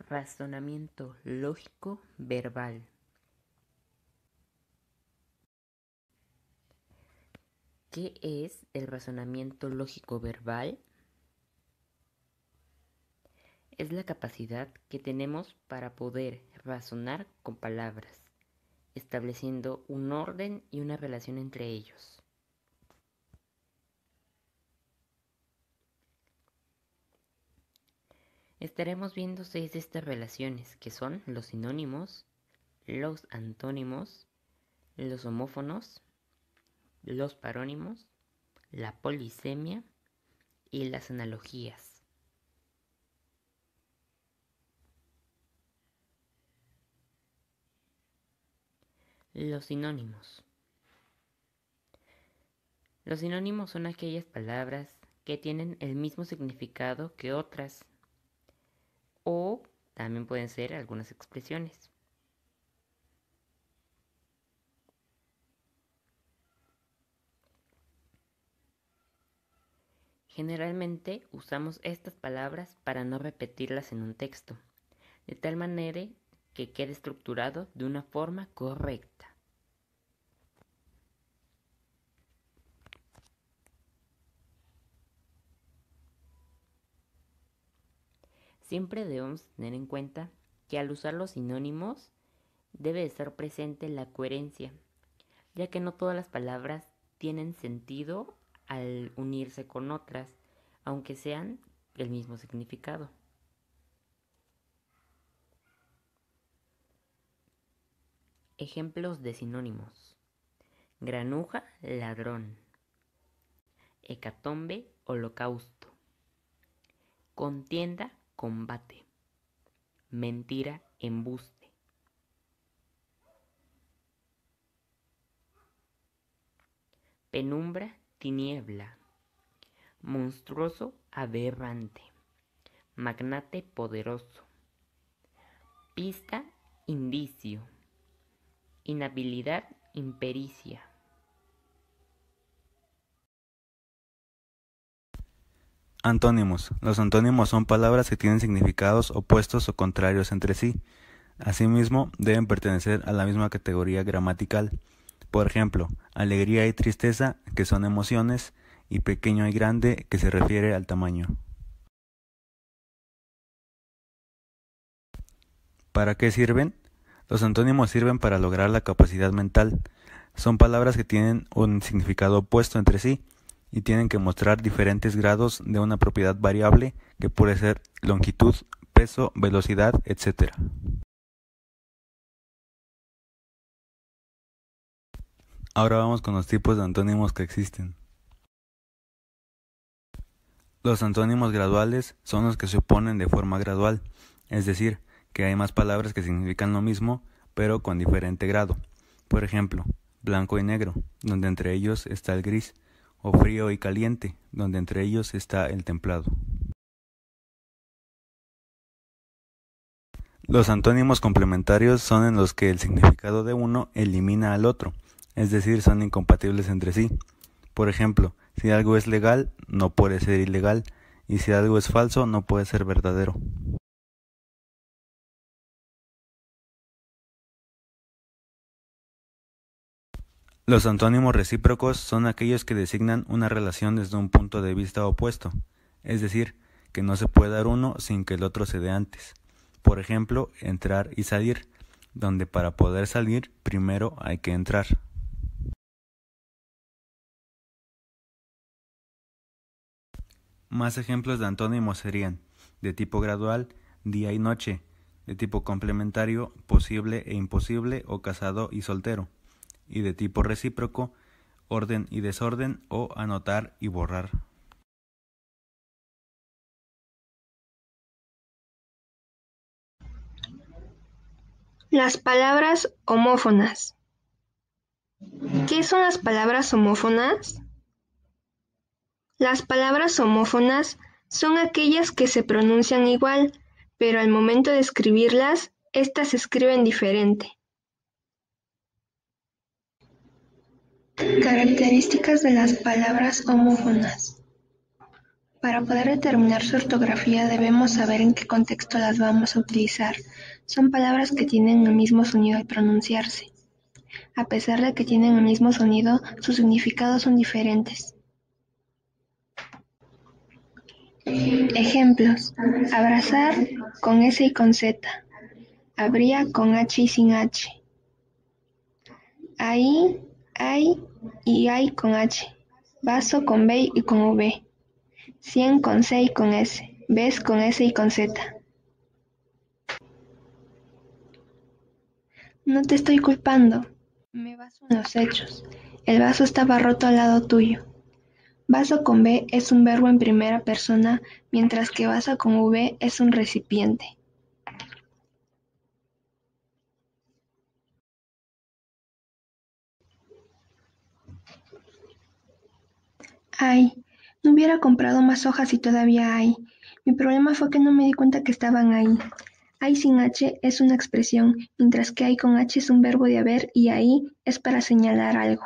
Razonamiento lógico verbal. ¿Qué es el razonamiento lógico verbal? Es la capacidad que tenemos para poder razonar con palabras, estableciendo un orden y una relación entre ellos. Estaremos viendo 6 de estas relaciones, que son los sinónimos, los antónimos, los homófonos, los parónimos, la polisemia y las analogías. Los sinónimos. Los sinónimos son aquellas palabras que tienen el mismo significado que otras, o también pueden ser algunas expresiones. Generalmente usamos estas palabras para no repetirlas en un texto, de tal manera que quede estructurado de una forma correcta. Siempre debemos tener en cuenta que al usar los sinónimos debe estar presente la coherencia, ya que no todas las palabras tienen sentido al unirse con otras, aunque sean el mismo significado. Ejemplos de sinónimos: granuja, ladrón; hecatombe, holocausto; contienda, combate; mentira, embuste; penumbra, tiniebla; monstruoso, aberrante; magnate, poderoso; pista, indicio; inhabilidad, impericia. Antónimos. Los antónimos son palabras que tienen significados opuestos o contrarios entre sí. Asimismo, deben pertenecer a la misma categoría gramatical. Por ejemplo, alegría y tristeza, que son emociones, y pequeño y grande, que se refiere al tamaño. ¿Para qué sirven? Los antónimos sirven para lograr la capacidad mental. Son palabras que tienen un significado opuesto entre sí y tienen que mostrar diferentes grados de una propiedad variable que puede ser longitud, peso, velocidad, etc. Ahora vamos con los tipos de antónimos que existen. Los antónimos graduales son los que se oponen de forma gradual, es decir, que hay más palabras que significan lo mismo, pero con diferente grado. Por ejemplo, blanco y negro, donde entre ellos está el gris, o frío y caliente, donde entre ellos está el templado. Los antónimos complementarios son en los que el significado de uno elimina al otro, es decir, son incompatibles entre sí. Por ejemplo, si algo es legal, no puede ser ilegal, y si algo es falso, no puede ser verdadero. Los antónimos recíprocos son aquellos que designan una relación desde un punto de vista opuesto, es decir, que no se puede dar uno sin que el otro se dé antes. Por ejemplo, entrar y salir, donde para poder salir primero hay que entrar. Más ejemplos de antónimos serían de tipo gradual, día y noche; de tipo complementario, posible e imposible o casado y soltero; y de tipo recíproco, orden y desorden o anotar y borrar. Las palabras homófonas. ¿Qué son las palabras homófonas? Las palabras homófonas son aquellas que se pronuncian igual, pero al momento de escribirlas, estas se escriben diferente. Características de las palabras homófonas. Para poder determinar su ortografía debemos saber en qué contexto las vamos a utilizar. Son palabras que tienen el mismo sonido al pronunciarse. A pesar de que tienen el mismo sonido, sus significados son diferentes. Ejemplos: abrazar con S y con Z, habría con H y sin H, ahí, hay y hay con H, vaso con B y con V, 100 con C y con S, ves con S y con Z. No te estoy culpando, me baso en los hechos. El vaso estaba roto al lado tuyo. Vaso con B es un verbo en primera persona, mientras que vaso con V es un recipiente. Ay, no hubiera comprado más hojas si todavía hay. Mi problema fue que no me di cuenta que estaban ahí. Hay sin H es una expresión, mientras que hay con H es un verbo de haber y ahí es para señalar algo.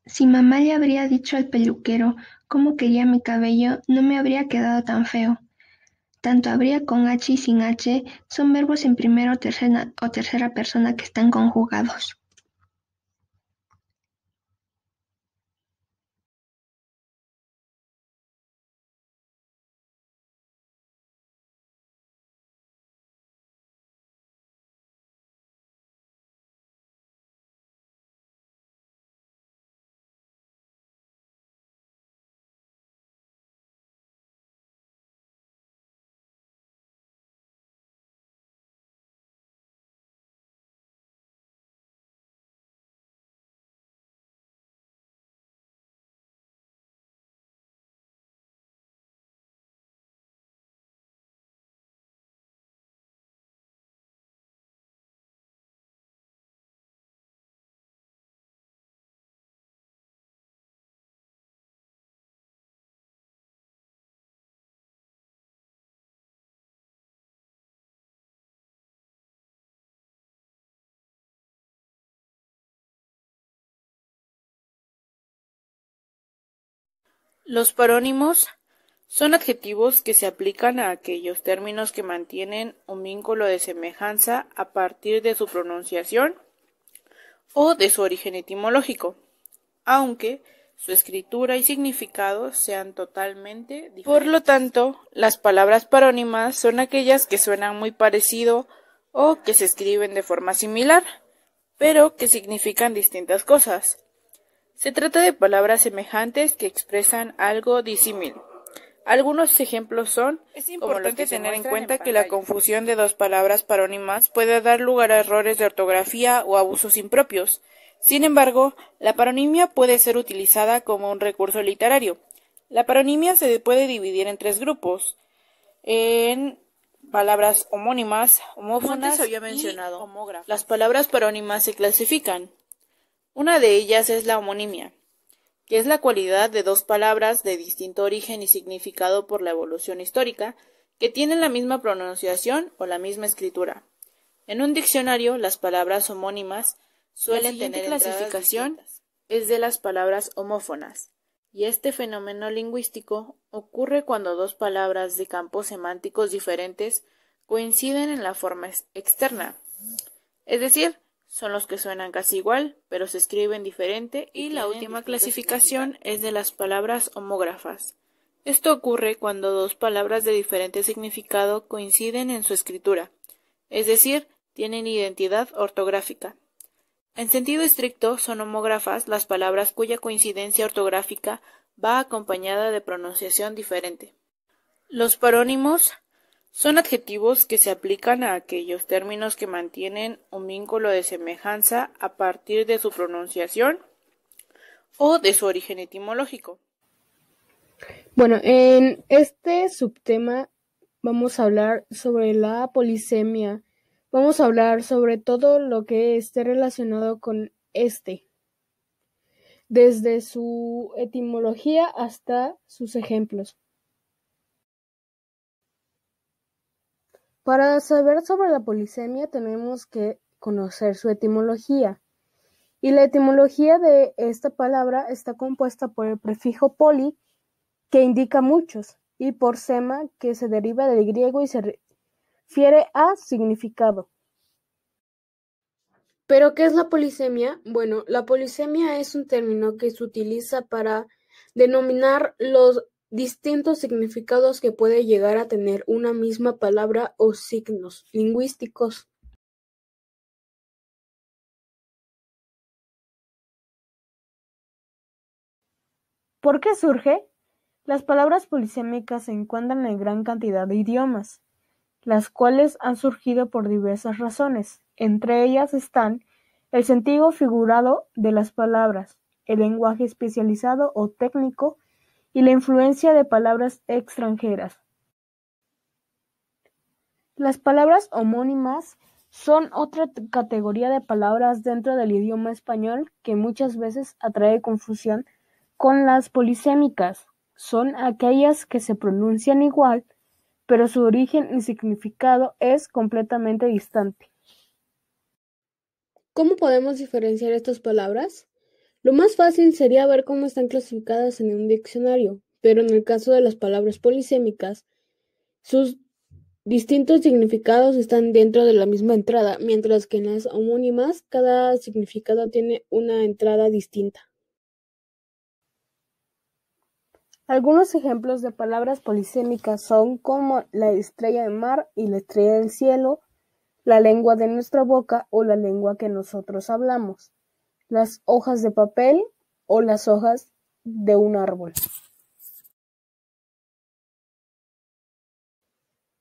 Si mamá le habría dicho al peluquero cómo quería mi cabello, no me habría quedado tan feo. Tanto habría con H y sin H son verbos en primera o tercera persona que están conjugados. Los parónimos son adjetivos que se aplican a aquellos términos que mantienen un vínculo de semejanza a partir de su pronunciación o de su origen etimológico, aunque su escritura y significado sean totalmente diferentes. Por lo tanto, las palabras parónimas son aquellas que suenan muy parecido o que se escriben de forma similar, pero que significan distintas cosas. Se trata de palabras semejantes que expresan algo disímil. Algunos ejemplos son: es importante tener en cuenta que la confusión de dos palabras parónimas puede dar lugar a errores de ortografía o abusos impropios. Sin embargo, la paronimia puede ser utilizada como un recurso literario. La paronimia se puede dividir en tres grupos: en palabras homónimas, homófonas y homógrafas. Las palabras parónimas se clasifican. Una de ellas es la homonimia, que es la cualidad de dos palabras de distinto origen y significado por la evolución histórica, que tienen la misma pronunciación o la misma escritura. En un diccionario, las palabras homónimas suelen tener clasificación es de las palabras homófonas, y este fenómeno lingüístico ocurre cuando dos palabras de campos semánticos diferentes coinciden en la forma externa, es decir, son los que suenan casi igual, pero se escriben diferente, y la última clasificación es de las palabras homógrafas. Esto ocurre cuando dos palabras de diferente significado coinciden en su escritura, es decir, tienen identidad ortográfica. En sentido estricto, son homógrafas las palabras cuya coincidencia ortográfica va acompañada de pronunciación diferente. Los parónimos son adjetivos que se aplican a aquellos términos que mantienen un vínculo de semejanza a partir de su pronunciación o de su origen etimológico. Bueno, en este subtema vamos a hablar sobre la polisemia. Vamos a hablar sobre todo lo que esté relacionado con desde su etimología hasta sus ejemplos. Para saber sobre la polisemia tenemos que conocer su etimología. Y la etimología de esta palabra está compuesta por el prefijo poli, que indica muchos, y por sema, que se deriva del griego y se refiere a significado. ¿Pero qué es la polisemia? Bueno, la polisemia es un término que se utiliza para denominar los distintos significados que puede llegar a tener una misma palabra o signos lingüísticos. ¿Por qué surge? Las palabras polisémicas se encuentran en gran cantidad de idiomas, las cuales han surgido por diversas razones. Entre ellas están el sentido figurado de las palabras, el lenguaje especializado o técnico y la influencia de palabras extranjeras. Las palabras homónimas son otra categoría de palabras dentro del idioma español que muchas veces atrae confusión con las polisémicas. Son aquellas que se pronuncian igual, pero su origen y significado es completamente distante. ¿Cómo podemos diferenciar estas palabras? Lo más fácil sería ver cómo están clasificadas en un diccionario, pero en el caso de las palabras polisémicas, sus distintos significados están dentro de la misma entrada, mientras que en las homónimas cada significado tiene una entrada distinta. Algunos ejemplos de palabras polisémicas son como la estrella de mar y la estrella del cielo, la lengua de nuestra boca o la lengua que nosotros hablamos, las hojas de papel o las hojas de un árbol.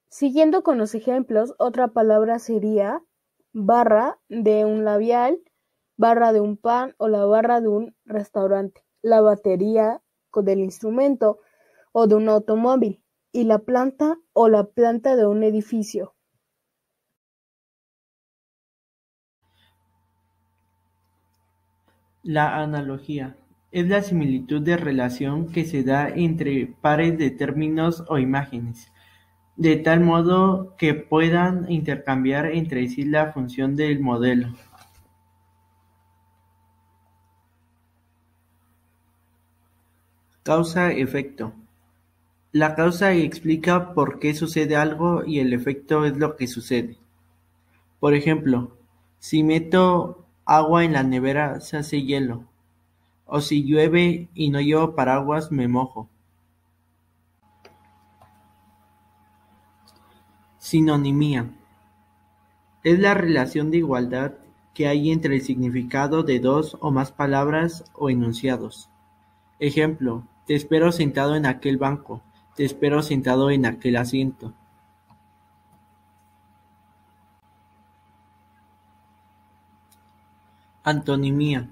Siguiendo con los ejemplos, otra palabra sería barra de un labial, barra de un pan o la barra de un restaurante, la batería del instrumento o de un automóvil y la planta o la planta de un edificio. La analogía es la similitud de relación que se da entre pares de términos o imágenes, de tal modo que puedan intercambiar entre sí la función del modelo. Causa-efecto. La causa explica por qué sucede algo y el efecto es lo que sucede. Por ejemplo, si meto agua en la nevera se hace hielo, o si llueve y no llevo paraguas me mojo. Sinonimia. Es la relación de igualdad que hay entre el significado de dos o más palabras o enunciados. Ejemplo, te espero sentado en aquel banco, te espero sentado en aquel asiento. Antonimia.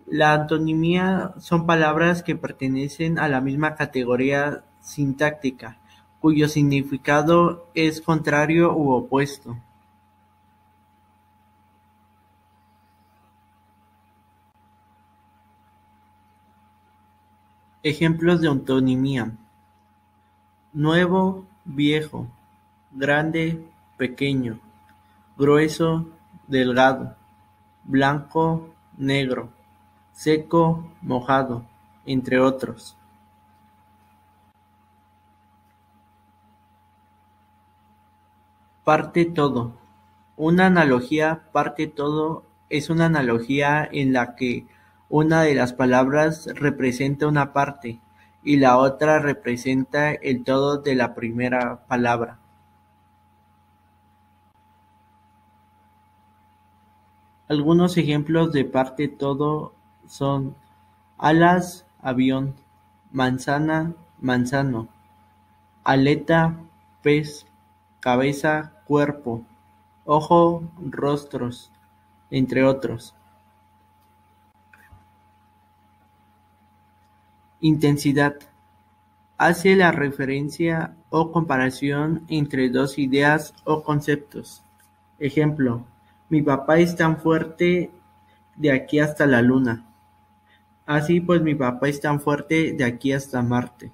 La antonimia son palabras que pertenecen a la misma categoría sintáctica, cuyo significado es contrario u opuesto. Ejemplos de antonimia: nuevo, viejo; grande, pequeño; grueso, delgado; blanco, negro; seco, mojado, entre otros. Parte todo. Una analogía parte todo es una analogía en la que una de las palabras representa una parte y la otra representa el todo de la primera palabra. Algunos ejemplos de parte todo son alas, avión; manzana, manzano; aleta, pez; cabeza, cuerpo; ojo, rostros, entre otros. Intensidad. Hace la referencia o comparación entre dos ideas o conceptos. Ejemplo: mi papá es tan fuerte de aquí hasta la luna. Así pues mi papá es tan fuerte de aquí hasta Marte.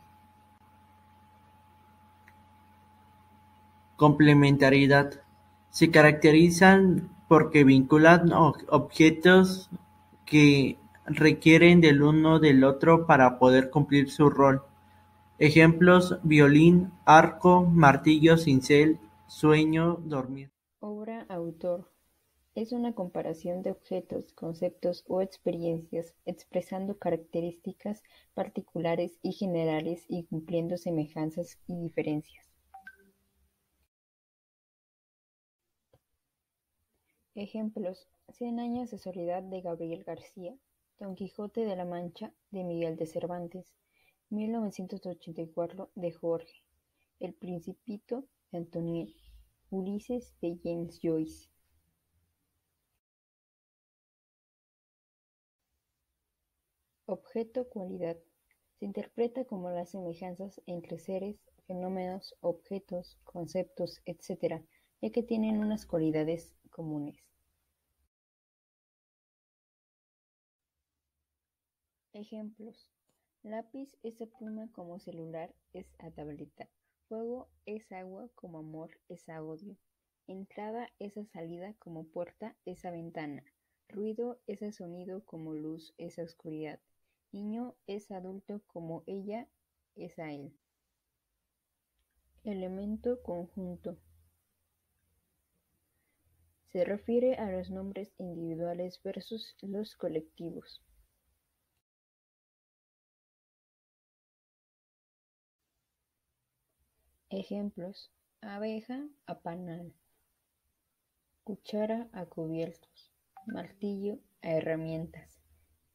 Complementariedad. Se caracterizan porque vinculan objetos que requieren del uno del otro para poder cumplir su rol. Ejemplos: violín, arco, martillo, cincel, sueño, dormir. Obra autor. Es una comparación de objetos, conceptos o experiencias, expresando características particulares y generales y cumpliendo semejanzas y diferencias. Ejemplos: Cien años de soledad de Gabriel García, Don Quijote de la Mancha de Miguel de Cervantes, 1984 de Jorge, El Principito de Antoine, Ulises de James Joyce. Objeto cualidad. Se interpreta como las semejanzas entre seres, fenómenos, objetos, conceptos, etc., ya que tienen unas cualidades comunes. Ejemplos: lápiz es a pluma como celular es a tableta. Fuego es agua como amor es a odio. Entrada es a salida como puerta es a ventana. Ruido es a sonido como luz es a oscuridad. Niño es adulto como ella es a él. Elemento conjunto. Se refiere a los nombres individuales versus los colectivos. Ejemplos: abeja a panal, cuchara a cubiertos, martillo a herramientas,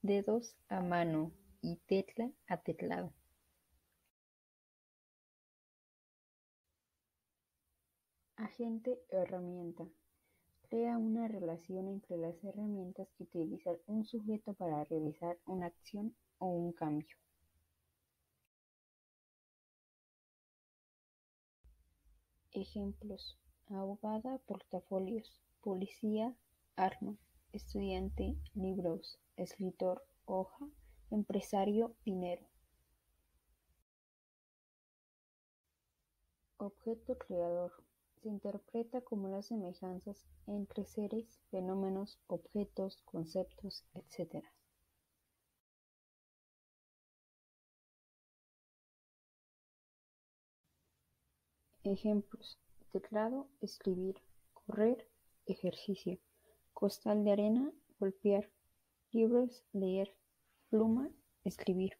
dedos a mano y tecla a teclado. Agente o herramienta. Crea una relación entre las herramientas que utiliza un sujeto para realizar una acción o un cambio. Ejemplos: abogada, portafolios, policía, arma, estudiante, libros, escritor, hoja, empresario, dinero. Objeto creador. Se interpreta como las semejanzas entre seres, fenómenos, objetos, conceptos, etc. Ejemplos: teclado, escribir, correr, ejercicio, costal de arena, golpear, libros, leer, pluma, escribir.